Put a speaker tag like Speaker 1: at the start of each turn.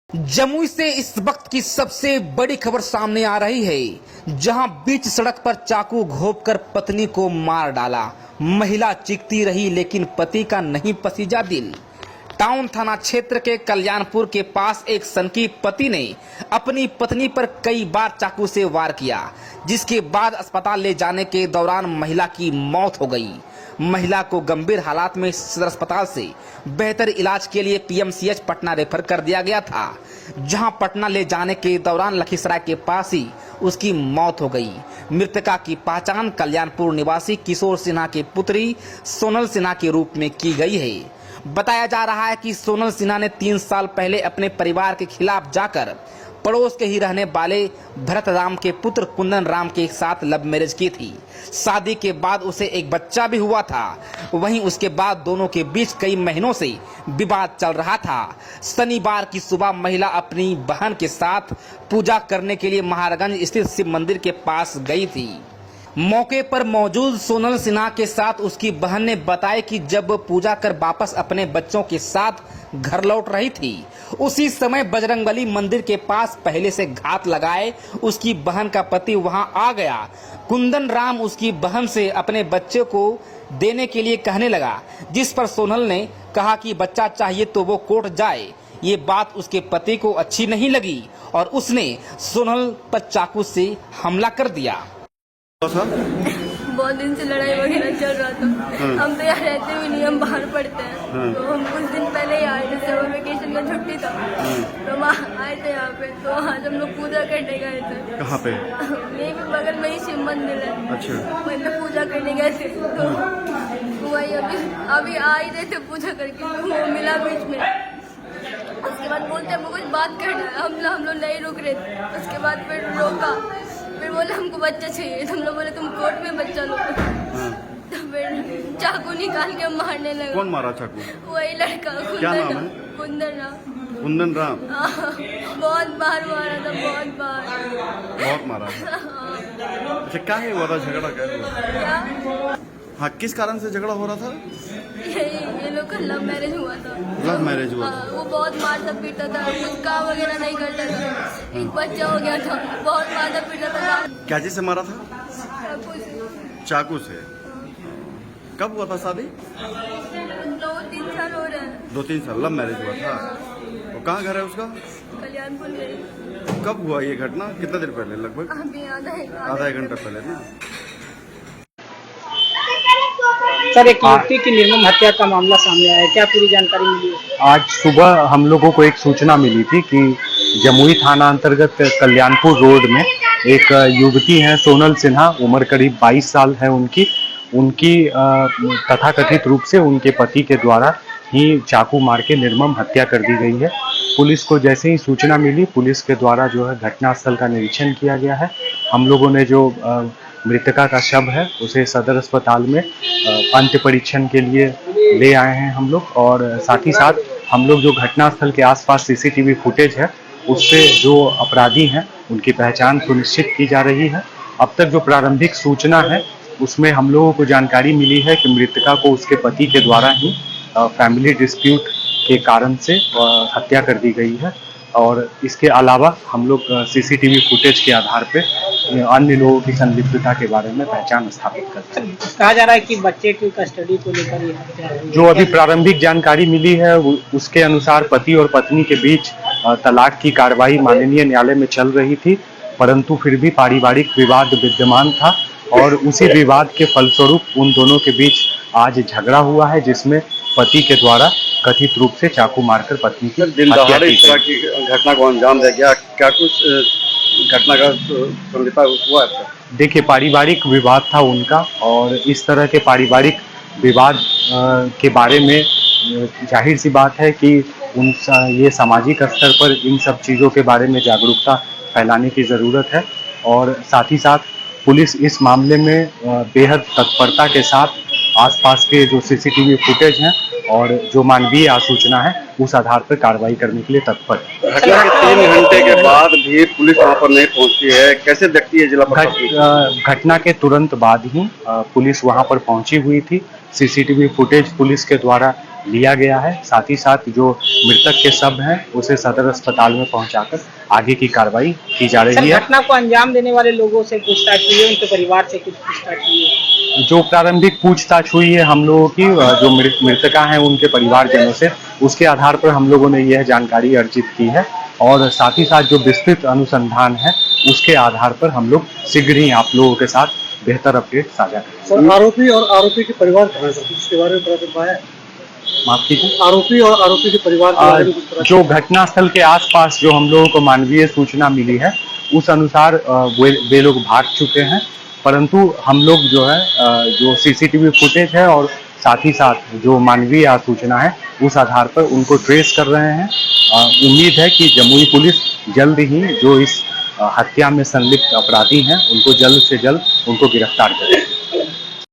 Speaker 1: जमुई से इस वक्त की सबसे बड़ी खबर सामने आ रही है, जहां बीच सड़क पर चाकू घोंपकर पत्नी को मार डाला। महिला चीखती रही लेकिन पति का नहीं पसीजा दिल। टाउन थाना क्षेत्र के कल्याणपुर के पास एक सनकी पति ने अपनी पत्नी पर कई बार चाकू से वार किया, जिसके बाद अस्पताल ले जाने के दौरान महिला की मौत हो गई। महिला को गंभीर हालात में सदर अस्पताल से बेहतर इलाज के लिए पीएमसीएच पटना रेफर कर दिया गया था, जहां पटना ले जाने के दौरान लखीसराय के पास ही उसकी मौत हो गई। मृतका की पहचान कल्याणपुर निवासी किशोर सिन्हा के पुत्री सोनल सिन्हा के रूप में की गई है। बताया जा रहा है कि सोनल सिन्हा ने 3 साल पहले अपने परिवार के खिलाफ जाकर पड़ोस के ही रहने वाले भरत राम के पुत्र कुंदन राम के साथ लव मैरिज की थी। शादी के बाद उसे एक बच्चा भी हुआ था। वहीं उसके बाद दोनों के बीच कई महीनों से विवाद चल रहा था। शनिवार की सुबह महिला अपनी बहन के साथ पूजा करने के लिए महाराजगंज स्थित शिव मंदिर के पास गई थी। मौके पर मौजूद सोनल सिन्हा के साथ उसकी बहन ने बताया कि जब पूजा कर वापस अपने बच्चों के साथ घर लौट रही थी, उसी समय बजरंगबली मंदिर के पास पहले से घात लगाए उसकी बहन का पति वहां आ गया। कुंदन राम उसकी बहन से अपने बच्चे को देने के लिए कहने लगा, जिस पर सोनल ने कहा कि बच्चा चाहिए तो वो कोर्ट जाए। ये बात उसके पति को अच्छी नहीं लगी और उसने सोनल पर चाकू से हमला कर दिया।
Speaker 2: बहुत दिन से लड़ाई वगैरह चल रहा था। हम तो यहाँ रहते भी नहीं, हम बाहर पढ़ते हैं। तो हम कुछ दिन पहले ही आए थे, समर वेकेशन का छुट्टी था, तो वहाँ आए थे यहाँ पे। तो आज हम लोग पूजा करने गए थे।
Speaker 3: कहाँ पे?
Speaker 2: मेरे भी बगल में ही शिव मंदिर है।
Speaker 3: अच्छा।
Speaker 2: वहीं पे पूजा करने गए थे। तो वही अभी आ ही रहे थे पूजा करके, तो वो मिला बीच में। उसके बाद बोलते हमको कुछ बात करना है, हम लोग नहीं रुक रहे थे। उसके बाद फिर रोका, फिर बोले हमको बच्चा चाहिए। तो हम लोग बोले तुम कोर्ट में बच्चा लो। तो फिर चाकू निकाल के मारने लगा।
Speaker 3: कौन मारा चाकू?
Speaker 2: वही लड़का।
Speaker 3: क्या नाम है?
Speaker 2: कुंदन राम।
Speaker 3: कुंदन राम?
Speaker 2: बहुत बार मारा था, बहुत बार।
Speaker 3: बहुत मारा। अच्छा, क्या है हुआ था? झगड़ा क्या हुआ?
Speaker 2: क्या?
Speaker 3: हाँ, किस कारण से झगड़ा हो रहा था?
Speaker 2: ये लोग का लव मैरिज हुआ था।
Speaker 3: लव मैरिज हुआ था?
Speaker 2: वो बहुत मारता पीटा था, कुछ काम वगैरह नहीं करता था। एक बच्चा हो गया था, बहुत मारता पीटा था।
Speaker 3: क्या चीज से मारा था?
Speaker 2: चाकू से।
Speaker 3: चाकू से। कब हुआ था शादी?
Speaker 2: 2-3 साल हो रहे हैं।
Speaker 3: 2-3 साल। लव मैरिज हुआ था? तो कहाँ घर है उसका?
Speaker 2: कल्याणपुर में।
Speaker 3: कब हुआ ये घटना? कितना देर पहले? लगभग
Speaker 2: अभी
Speaker 3: आधा एक घंटा पहले ना?
Speaker 4: सर, एक युवती की निर्मम हत्या का मामला सामने आया है, क्या पूरी जानकारी मिली है?
Speaker 5: आज सुबह हम लोगों को एक सूचना मिली थी कि जमुई थाना अंतर्गत कल्याणपुर रोड में एक युवती है सोनल सिन्हा, उम्र करीब 22 साल है उनकी तथाकथित रूप से उनके पति के द्वारा ही चाकू मार के निर्मम हत्या कर दी गई है। पुलिस को जैसे ही सूचना मिली, पुलिस के द्वारा जो है घटनास्थल का निरीक्षण किया गया है। हम लोगों ने जो मृतका का शव है उसे सदर अस्पताल में अंत्य परीक्षण के लिए ले आए हैं हम लोग, और साथ ही साथ हम लोग जो घटनास्थल के आसपास सीसीटीवी फुटेज है उससे जो अपराधी हैं उनकी पहचान सुनिश्चित की जा रही है। अब तक जो प्रारंभिक सूचना है उसमें हम लोगों को जानकारी मिली है कि मृतका को उसके पति के द्वारा ही फैमिली डिस्प्यूट के कारण से हत्या कर दी गई है, और इसके अलावा हम लोग सीसीटीवी फुटेज के आधार पे अन्य लोगों की संलिप्तता के बारे में पहचान स्थापित करते हैं।
Speaker 4: कहा जा रहा है कि बच्चे की कस्टडी को लेकर ये हत्या हुई है।
Speaker 5: जो अभी प्रारंभिक जानकारी मिली है उसके अनुसार पति और पत्नी के बीच तलाक की कार्रवाई माननीय न्यायालय में चल रही थी, परंतु फिर भी पारिवारिक विवाद विद्यमान था और उसी विवाद के फलस्वरूप उन दोनों के बीच आज झगड़ा हुआ है, जिसमें पति के द्वारा कथित रूप से चाकू मारकर पत्नी की हत्या की
Speaker 3: घटना को अंजाम दिया गया। क्या कुछ घटना का संलिप्त हुआ है?
Speaker 5: देखिए, पारिवारिक विवाद था उनका, और इस तरह के पारिवारिक विवाद के बारे में जाहिर सी बात है कि ये सामाजिक स्तर पर इन सब चीज़ों के बारे में जागरूकता फैलाने की ज़रूरत है, और साथ ही साथ पुलिस इस मामले में बेहद तत्परता के साथ आसपास के जो सीसीटीवी फुटेज हैं और जो मानवीय आसूचना है उस आधार पर कार्रवाई करने के लिए तत्पर है।
Speaker 3: घटना के 3 घंटे के बाद भी पुलिस वहां पर नहीं पहुंचती है, कैसे देखती है जिला प्रशासन?
Speaker 5: घटना के तुरंत बाद ही पुलिस वहां पर पहुंची हुई थी। सीसीटीवी फुटेज पुलिस के द्वारा लिया गया है। साथ ही साथ जो मृतक के शव हैं उसे सदर अस्पताल में पहुंचाकर आगे की कार्रवाई की जा
Speaker 4: सर,
Speaker 5: रही है।
Speaker 4: घटना को अंजाम देने वाले लोगों से पूछताछ हुई है, उनके परिवार से कुछ पूछताछ हुई है?
Speaker 5: जो प्रारंभिक पूछताछ हुई है हम लोगों की, जो मृतका हैं उनके परिवारजनों से, उसके आधार पर हम लोगों ने यह जानकारी अर्जित की है और साथ ही साथ जो विस्तृत अनुसंधान है उसके आधार पर हम लोग शीघ्र ही आप लोगों के साथ बेहतर अपडेट साझा करेंगे।
Speaker 6: सर, आरोपी और आरोपी के परिवार कहाँ है सर, इसके बारे में पता चल पाया है?
Speaker 5: माफ कीजिए,
Speaker 6: आरोपी और आरोपी के परिवार के बारे में कुछ पता
Speaker 5: जो घटनास्थल के आसपास जो हम लोगों को मानवीय सूचना मिली है उस अनुसार वे लोग भाग चुके हैं, परंतु हम लोग जो है जो सीसीटीवी फुटेज है और साथ ही साथ जो मानवीय सूचना है उस आधार पर उनको ट्रेस कर रहे हैं। उम्मीद है कि जमुई पुलिस जल्द ही जो इस हत्या में संलिप्त अपराधी हैं उनको जल्द से जल्द उनको गिरफ्तार करेगी।